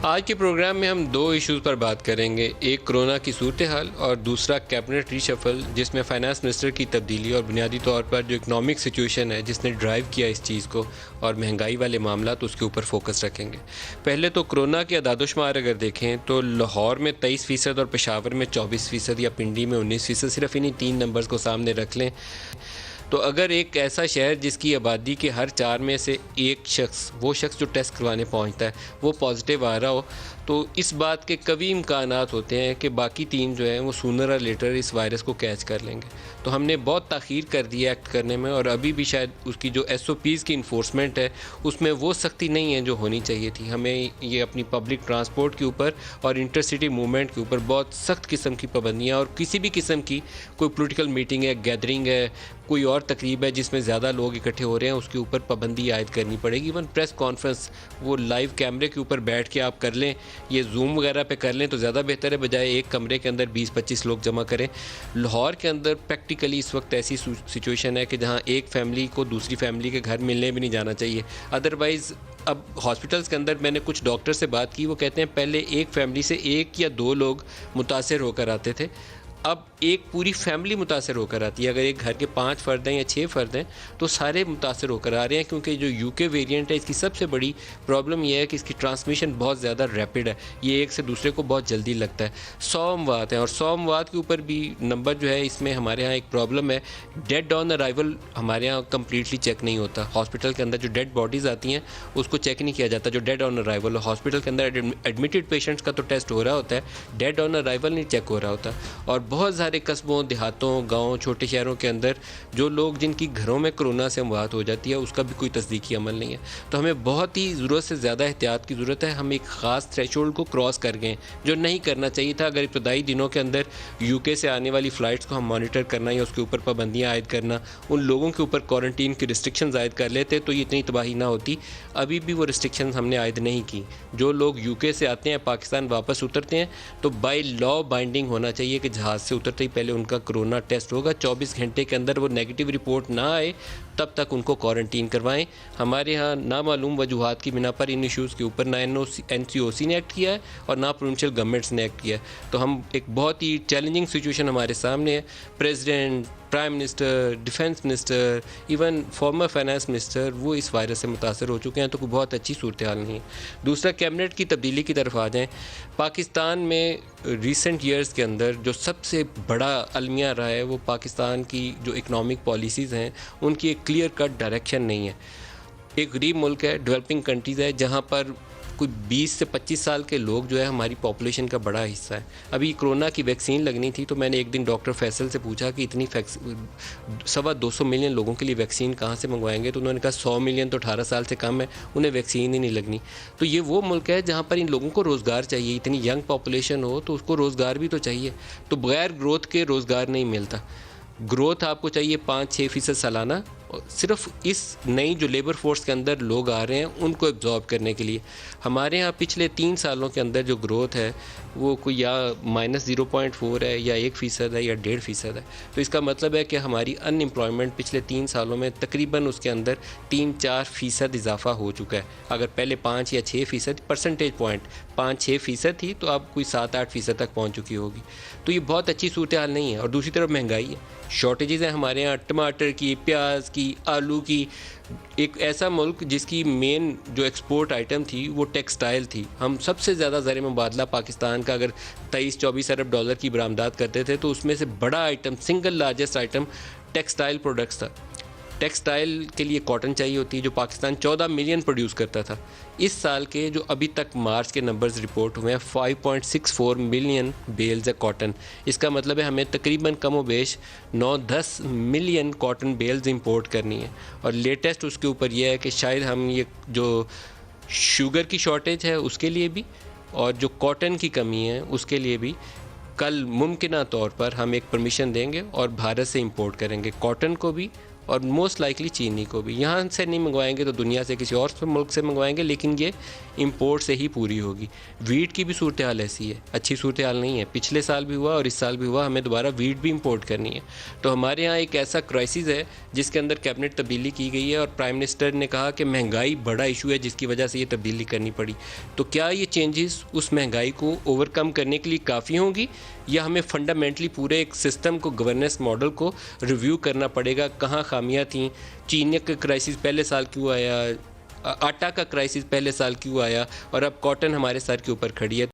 आज के प्रोग्राम में हम दो इश्यूज़ पर बात करेंगे, एक कोरोना की सूरत हाल और दूसरा कैबिनेट रीशफल, जिसमें फाइनेंस मिनिस्टर की तब्दीली और बुनियादी तौर पर जो इकनॉमिक सिचुएशन है जिसने ड्राइव किया इस चीज़ को और महंगाई वाले मामला, तो उसके ऊपर फोकस रखेंगे। पहले तो कोरोना के अदाद-ओ-शुमार अगर देखें तो लाहौर में 23% और पेशावर में 24% या पिंडी में 19%, सिर्फ इन्हीं 3 नंबर्स को सामने रख लें तो अगर एक ऐसा शहर जिसकी आबादी के हर 4 में से एक शख्स, वो शख्स जो टेस्ट करवाने पहुंचता है, वो पॉजिटिव आ रहा हो, तो इस बात के कभी इम्कानात होते हैं कि बाकी 3 जो हैं वो सूनर और लेटर इस वायरस को कैच कर लेंगे। तो हमने बहुत ताख़ीर कर दी है एक्ट करने में, और अभी भी शायद उसकी जो SOPs की इन्फोर्समेंट है उसमें वो सख्ती नहीं है जो होनी चाहिए थी। हमें ये अपनी पब्लिक ट्रांसपोर्ट के ऊपर और इंटरसिटी मूवमेंट के ऊपर बहुत सख्त किस्म की पाबंदियाँ, और किसी भी किस्म की कोई पॉलिटिकल मीटिंग है, गैदरिंग है, कोई और तकरीब है जिसमें ज़्यादा लोग इकट्ठे हो रहे हैं, उसके ऊपर पाबंदी आयद करनी पड़ेगी। इवन प्रेस कॉन्फ्रेंस वो लाइव कैमरे के ऊपर बैठ के आप कर लें, ये जूम वगैरह पे कर लें तो ज़्यादा बेहतर है, बजाय एक कमरे के अंदर 20-25 लोग जमा करें। लाहौर के अंदर प्रैक्टिकली इस वक्त ऐसी सिचुएशन है कि जहाँ एक फैमिली को दूसरी फैमिली के घर मिलने भी नहीं जाना चाहिए। अदरवाइज़ अब हॉस्पिटल्स के अंदर मैंने कुछ डॉक्टर से बात की, वो कहते हैं पहले एक फैमिली से 1 या 2 लोग मुतासर होकर आते थे, अब एक पूरी फैमिली मुतासर होकर आती है। अगर एक घर के 5 फ़र्द हैं या 6 फ़र्द हैं तो सारे मुतासर होकर आ रहे हैं, क्योंकि जो UK वेरिएंट है इसकी सबसे बड़ी प्रॉब्लम यह है कि इसकी ट्रांसमिशन बहुत ज़्यादा रैपिड है, ये एक से दूसरे को बहुत जल्दी लगता है। 100 अमवात हैं, और 100 अमवात के ऊपर भी नंबर जो है, इसमें हमारे यहाँ एक प्रॉब्लम है, डेड ऑन अराइवल हमारे यहाँ कम्प्लीटली चेक नहीं होता। हॉस्पिटल के अंदर जो डेड बॉडीज़ आती हैं उसको चेक नहीं किया जाता, जो डेड ऑन अराइवल। हॉस्पिटल के अंदर एडमिटेड पेशेंट्स का तो टेस्ट हो रहा होता है, डेड ऑन अराइवल नहीं चेक हो रहा होता। और बहुत सारे कस्बों, देहातों, गाँव, छोटे शहरों के अंदर जो लोग जिनकी घरों में कोरोना से अमवात हो जाती है, उसका भी कोई तस्दीकी अमल नहीं है। तो हमें बहुत ही ज़रूरत से ज़्यादा एहतियात की ज़रूरत है। हम एक ख़ास थ्रेशोल्ड को क्रॉस कर गए जो नहीं करना चाहिए था। अगर इब्तदाई दिनों के अंदर UK से आने वाली फ़्लाइट्स को हम मॉनिटर करना या उसके ऊपर पाबंदियाँ आयद करना, उन लोगों के ऊपर क्वारंटीन की रिस्ट्रिक्शंस आयद कर लेते तो ये इतनी तबाही ना होती। अभी भी वो रिस्ट्रिक्शंस हमने आयद नहीं की। जो लोग UK से आते हैं, पाकिस्तान वापस उतरते हैं, तो बाय लॉ बाइंडिंग होना चाहिए कि जहाज़ से उतरते ही पहले उनका कोरोना टेस्ट होगा। 24 घंटे के अंदर वो नेगेटिव रिपोर्ट ना आए तब तक उनको क्वारंटीन करवाएं। हमारे यहाँ नामालूम वजूहात की बिना पर इन इश्यूज़ के ऊपर ना NCOC ने एक्ट किया है और ना प्रोविंशियल गवर्नमेंट्स ने एक्ट किया है। तो हम एक बहुत ही चैलेंजिंग सिचुएशन हमारे सामने है। President, prime minister, defence minister, even former finance minister, वो इस वायरस से मुतासर हो चुके हैं, तो कोई बहुत अच्छी सूरत हाल नहीं है। दूसरा, कैबिनेट की तब्दीली की तरफ आ जाएं। पाकिस्तान में रिसेंट ईयर्स के अंदर जो सबसे बड़ा अलमिया रहा है वो पाकिस्तान की जो इकनॉमिक पॉलिसीज़ हैं उनकी एक क्लियर कट डायरेक्शन नहीं है। एक गरीब मुल्क है, डेवलपिंग कंट्रीज़ है, जहाँ पर कोई 20 से 25 साल के लोग जो है हमारी पॉपुलेशन का बड़ा हिस्सा है। अभी कोरोना की वैक्सीन लगनी थी तो मैंने एक दिन डॉक्टर फैसल से पूछा कि इतनी 250 मिलियन लोगों के लिए वैक्सीन कहाँ से मंगवाएंगे, तो उन्होंने कहा 100 मिलियन तो 18 साल से कम है, उन्हें वैक्सीन ही नहीं लगनी। तो ये वो मुल्क है जहाँ पर इन लोगों को रोज़गार चाहिए। इतनी यंग पॉपुलेशन हो तो उसको रोज़गार भी तो चाहिए, तो बगैर ग्रोथ के रोज़गार नहीं मिलता। ग्रोथ आपको चाहिए 5-6% सालाना, सिर्फ इस नई जो लेबर फोर्स के अंदर लोग आ रहे हैं उनको एब्जॉर्ब करने के लिए। हमारे यहाँ पिछले 3 सालों के अंदर जो ग्रोथ है वो कोई या -0.4 है या 1% है या 1.5% है। तो इसका मतलब है कि हमारी अनएम्प्लॉयमेंट पिछले 3 सालों में तकरीबन उसके अंदर 3-4% इजाफा हो चुका है। अगर पहले 5 या 6% परसेंटेज पॉइंट 5-6% थी, तो अब कोई 7-8% तक पहुँच चुकी होगी। तो ये बहुत अच्छी सूरत हाल नहीं है। और दूसरी तरफ महंगाई है, शॉर्टेजेस हैं हमारे यहाँ टमाटर की, प्याज की, आलू की। एक ऐसा मुल्क जिसकी मेन जो एक्सपोर्ट आइटम थी वो टेक्सटाइल थी। हम सबसे ज़्यादा ज़र मुबादला पाकिस्तान का अगर 23-24 अरब डॉलर की बरामदात करते थे, तो उसमें से बड़ा item, single largest item textile products था। टेक्सटाइल के लिए कॉटन चाहिए होती है, जो पाकिस्तान 14 मिलियन प्रोड्यूस करता था। इस साल के जो अभी तक मार्च के नंबर्स रिपोर्ट हुए हैं, 5.64 मिलियन बेल्स है कॉटन। इसका मतलब है हमें तकरीबन कम व बेश 9-10 मिलियन कॉटन बेल्स इंपोर्ट करनी है। और लेटेस्ट उसके ऊपर यह है कि शायद हम ये जो शुगर की शॉर्टेज है उसके लिए भी और जो कॉटन की कमी है उसके लिए भी कल मुमकिना तौर पर हम एक परमिशन देंगे और भारत से इंपोर्ट करेंगे, कॉटन को भी और मोस्ट लाइकली चीनी को भी। यहाँ से नहीं मंगवाएंगे तो दुनिया से किसी और मुल्क से मंगवाएंगे, लेकिन ये इंपोर्ट से ही पूरी होगी। वीट की भी सूरत हाल ऐसी है, अच्छी सूरत हाल नहीं है। पिछले साल भी हुआ और इस साल भी हुआ, हमें दोबारा वीट भी इंपोर्ट करनी है। तो हमारे यहाँ एक ऐसा क्राइसिस है जिसके अंदर कैबिनेट तब्दीली की गई है और प्राइम मिनिस्टर ने कहा कि महंगाई बड़ा इशू है जिसकी वजह से ये तब्दीली करनी पड़ी। तो क्या ये चेंजेस उस महंगाई को ओवरकम करने के लिए काफ़ी होंगी, या हमें फंडामेंटली पूरे एक सिस्टम को, गवर्नेंस मॉडल को रिव्यू करना पड़ेगा? कहाँ खामियां थी? चीनी का क्राइसिस पहले साल क्यों आया, आटा का क्राइसिस पहले साल क्यों आया, और अब कॉटन हमारे सर के ऊपर खड़ी है।